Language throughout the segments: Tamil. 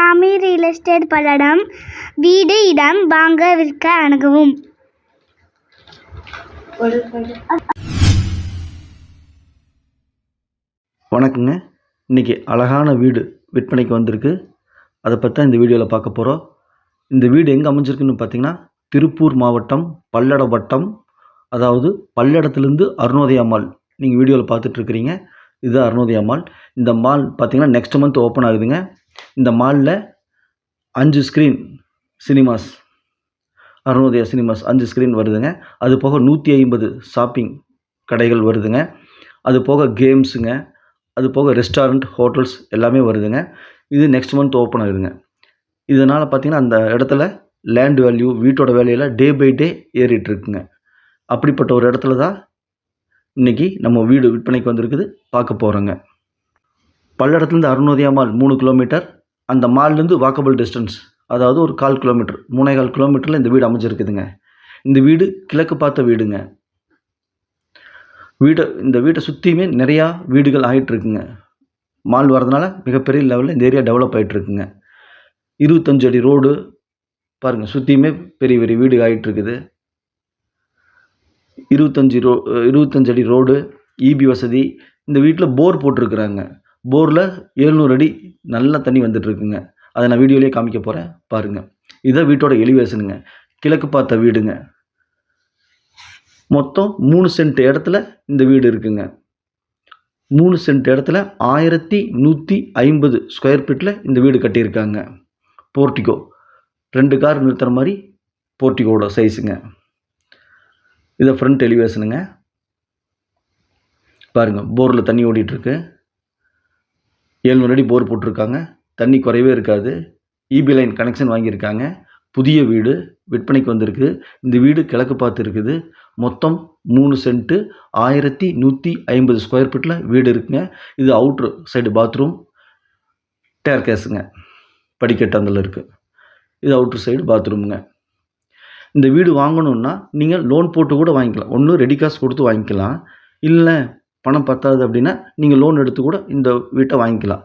சாமி ரியல் எஸ்டேட் பல்லடம். வீடு இடம் வாங்க விற்க அணுகவும். வணக்கங்க. இன்றைக்கி அழகான வீடு விற்பனைக்கு வந்திருக்கு. அதை பற்றி தான் இந்த வீடியோவில் பார்க்க போகிறோம். இந்த வீடு எங்கே அமைஞ்சிருக்குன்னு பார்த்தீங்கன்னா, திருப்பூர் மாவட்டம் பல்லடம் வட்டம், அதாவது பல்லடத்துலேருந்து அருணோதயா மால். நீங்கள் வீடியோவில் பார்த்துட்ருக்கிறீங்க, இது அருணோதயா மால். இந்த மால் பார்த்தீங்கன்னா நெக்ஸ்ட் மந்த் ஓப்பன் ஆகுதுங்க. இந்த மாலில் 5 screen cinemas, Arunodaya cinemas 5 screen வருதுங்க. அது போக 150 ஷாப்பிங் கடைகள் வருதுங்க. அது போக கேம்ஸுங்க, அது போக ரெஸ்டாரண்ட், ஹோட்டல்ஸ் எல்லாமே வருதுங்க. இது நெக்ஸ்ட் மந்த் ஓப்பன் ஆகுதுங்க. இதனால் பார்த்திங்கன்னா அந்த இடத்துல லேண்ட் வேல்யூ, வீட்டோட வேல்யூலாம் டே பை டே ஏறிட்டுருக்குங்க. அப்படிப்பட்ட ஒரு இடத்துல தான் இன்றைக்கி நம்ம வீடு விற்பனைக்கு வந்திருக்குது, பார்க்க போகிறோங்க. பல்லடத்துலேருந்து அருணோதயா மால் 3 கிலோமீட்டர். அந்த மால்லேருந்து வாக்கபிள் டிஸ்டன்ஸ், அதாவது ஒரு 1/4 கிலோமீட்டர், 3.25 கிலோமீட்டரில் இந்த வீடு அமைஞ்சிருக்குதுங்க. இந்த வீடு கிழக்கு பார்த்த வீடுங்க. இந்த வீட்டை சுற்றியுமே நிறையா வீடுகள் ஆகிட்டுருக்குங்க. மால் வரதுனால மிகப்பெரிய லெவலில் இந்த ஏரியா டெவலப் ஆகிட்டுருக்குங்க. 25 அடி ரோடு பாருங்கள், சுற்றியுமே பெரிய பெரிய வீடு ஆகிட்டுருக்குது. 25 அடி ரோடு, இபி வசதி. இந்த வீட்டில் போர் போட்டிருக்குறாங்க. போரில் 700 அடி நல்ல தண்ணி வந்துட்டுருக்குங்க. அதை நான் வீடியோலேயே காமிக்க போகிறேன், பாருங்கள். இதான் வீட்டோட எலிவேஷனுங்க. கிழக்கு பார்த்த வீடுங்க. மொத்தம் 3 சென்ட் இடத்துல இந்த வீடு இருக்குங்க. 3 சென்ட் இடத்துல 1150 ஸ்கொயர் ஃபீட்டில் இந்த வீடு கட்டியிருக்காங்க. போர்ட்டிகோ, 2 கார் நிறுத்துகிற மாதிரி போர்ட்டிகோட சைஸுங்க. இதை ஃப்ரண்ட் எலிவேஷனுங்க. பாருங்கள், போரில் தண்ணி ஓடிட்டுருக்கு. 700 அடி போர் போட்டிருக்காங்க. தண்ணி குறையவே இருக்காது. இபி லைன் கனெக்ஷன் வாங்கியிருக்காங்க. புதிய வீடு விற்பனைக்கு வந்திருக்கு. இந்த வீடு கிழக்கு பார்த்து இருக்குது. மொத்தம் 3 சென்ட்டு 1150 ஸ்கொயர் ஃபீட்டில் வீடு இருக்குங்க. இது அவுட்ரு சைடு பாத்ரூம், ஸ்டேர்கேஸுங்க, படிக்கட்டு அதில் இருக்குது. இது அவுட்ரு சைடு பாத்ரூமுங்க. இந்த வீடு வாங்கணுன்னா நீங்கள் லோன் போட்டு கூட வாங்கிக்கலாம். ஒன்று ரெடி காசு கொடுத்து வாங்கிக்கலாம், இல்லை பணம் பத்தாது அப்படின்னா நீங்கள் லோன் எடுத்து கூட இந்த வீட்டை வாங்கிக்கலாம்.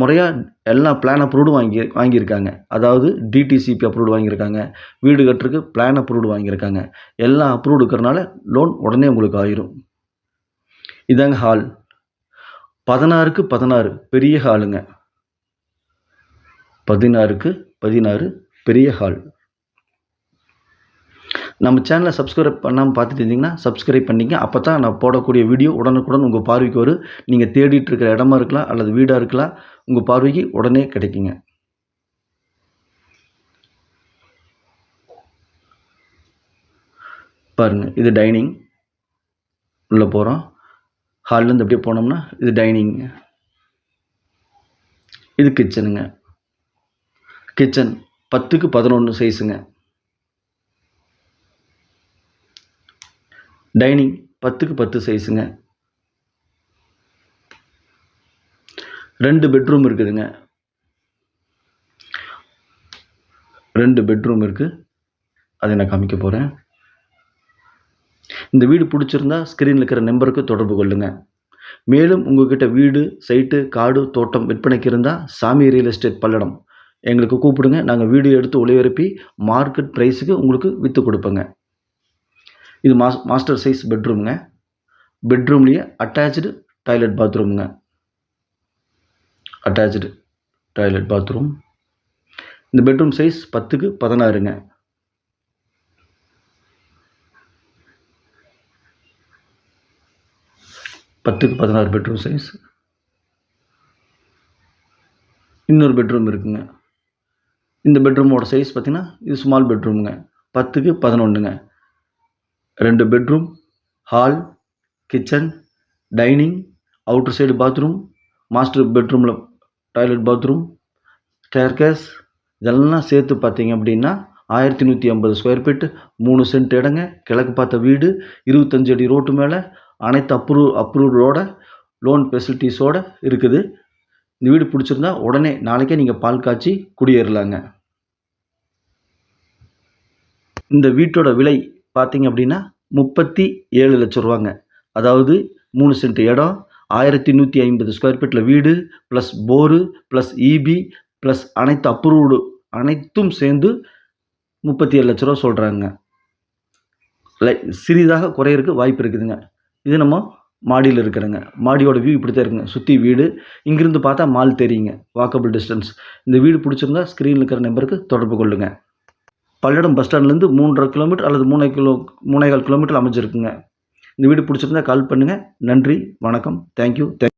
முறையாக எல்லா பிளான் அப்ரூவ்டு வாங்கியிருக்காங்க. அதாவது டிடிசிபி அப்ரூவ்டு வாங்கியிருக்காங்க, வீடு கட்டுறதுக்கு பிளான் அப்ரூவ்டு வாங்கியிருக்காங்க. எல்லாம் அப்ரூவ்டு இருக்கிறனால லோன் உடனே உங்களுக்கு ஆயிரும். இதாங்க ஹால். 16க்கு 16 பெரிய ஹாலுங்க. 16க்கு 16 பெரிய ஹால். நம்ம சேனலை சப்ஸ்கிரைப் பண்ணாமல் பார்த்துட்டு இருந்தீங்கன்னா சப்ஸ்கிரைப் பண்ணிங்க. அப்போ தான் நான் போடக்கூடிய வீடியோ உடனுக்குடன் உங்கள் பார்வைக்கு வரும். நீங்கள் தேடிட்டு இருக்கிற இடமா இருக்கலாம் அல்லது வீடாக இருக்கலாம், உங்கள் பார்வைக்கு உடனே கிடைக்குங்க. பாருங்கள், இது டைனிங். உள்ளே போகிறோம். ஹால்லேருந்து அப்படியே போனோம்னா இது டைனிங். இது கிச்சனுங்க. கிச்சன் 10க்கு 11 சைஸுங்க. டைனிங் 10க்கு 10 சைஸுங்க. 2 பெட்ரூம் இருக்குதுங்க. 2 பெட்ரூம் இருக்குது. அதை நான் காமிக்க போகிறேன். இந்த வீடு பிடிச்சிருந்தா ஸ்க்ரீனில் இருக்கிற நம்பருக்கு தொடர்பு கொள்ளுங்க. மேலும் உங்கள்கிட்ட வீடு, சைட்டு, காடு, தோட்டம் விற்பனைக்கு இருந்தால் சாமி ரியல் எஸ்டேட் பல்லடம் எங்களுக்கு கூப்பிடுங்க. நாங்கள் வீடியோ எடுத்து ஒளிபரப்பி மார்க்கெட் ப்ரைஸுக்கு உங்களுக்கு விற்று கொடுப்போங்க. இது மாஸ்டர் சைஸ் பெட்ரூமுங்க. பெட்ரூம்லேயே அட்டாச்சு டாய்லெட் பாத்ரூமுங்க. Attach toilet bathroom. இந்த பெட்ரூம் சைஸ் 10க்கு 16ங்க. Bedroom size. இன்னொரு பெட்ரூம் இருக்குங்க. இந்த பெட்ரூமோட சைஸ் பார்த்திங்கன்னா இது ஸ்மால் பெட்ரூமுங்க. 10க்கு 11ங்க. 2 bedroom, hall, kitchen, dining, outer side bathroom, master பெட்ரூமில் டாய்லெட் பாத்ரூம், ஸ்டேர்கேஸ், இதெல்லாம் சேர்த்து பார்த்தீங்க அப்படின்னா 1150 ஸ்கொயர் ஃபீட், 3 சென்ட் இடங்க. கிழக்கு பார்த்த வீடு, 25 அடி ரோட்டு மேலே, அனைத்து அப்ரூவ்டோட லோன் ஃபெசிலிட்டிஸோடு இருக்குது. இந்த வீடு பிடிச்சிருந்தா உடனே நாளைக்கே நீங்கள் பால் காய்ச்சி குடியேறலாங்க. இந்த வீட்டோட விலை பார்த்தீங்க அப்படின்னா 37 லட்சம் ரூபாங்க. அதாவது 3 சென்ட் இடம், 1150 ஸ்கொயர் ஃபீட்டில் வீடு, plus bore, plus EB, plus அனைத்து அப்ரூவ்டு அனைத்தும் சேர்ந்து 37 லட்ச ரூபா சொல்கிறாங்க. சிறிதாக குறையிறதுக்கு வாய்ப்பு இருக்குதுங்க. இது நம்ம மாடியில் இருக்கிறேங்க. மாடியோட வியூ இப்படி தான் இருக்குங்க. சுற்றி வீடு, இங்கிருந்து பார்த்தா மால் தெரியுங்க, வாக்கபிள் டிஸ்டன்ஸ். இந்த வீடு பிடிச்சிருந்தா ஸ்க்ரீனில் இருக்கிற நம்பருக்கு தொடர்பு கொள்ளுங்க. பல்லடம் பஸ் ஸ்டாண்ட்லேருந்து 3.5 கிலோமீட்டர் அல்லது 3.25 கிலோமீட்டர் அமைஞ்சிருக்குங்க. இந்த வீடு பிடிச்சிருந்தா கால் பண்ணுங்கள். நன்றி, வணக்கம், தேங்க்யூ.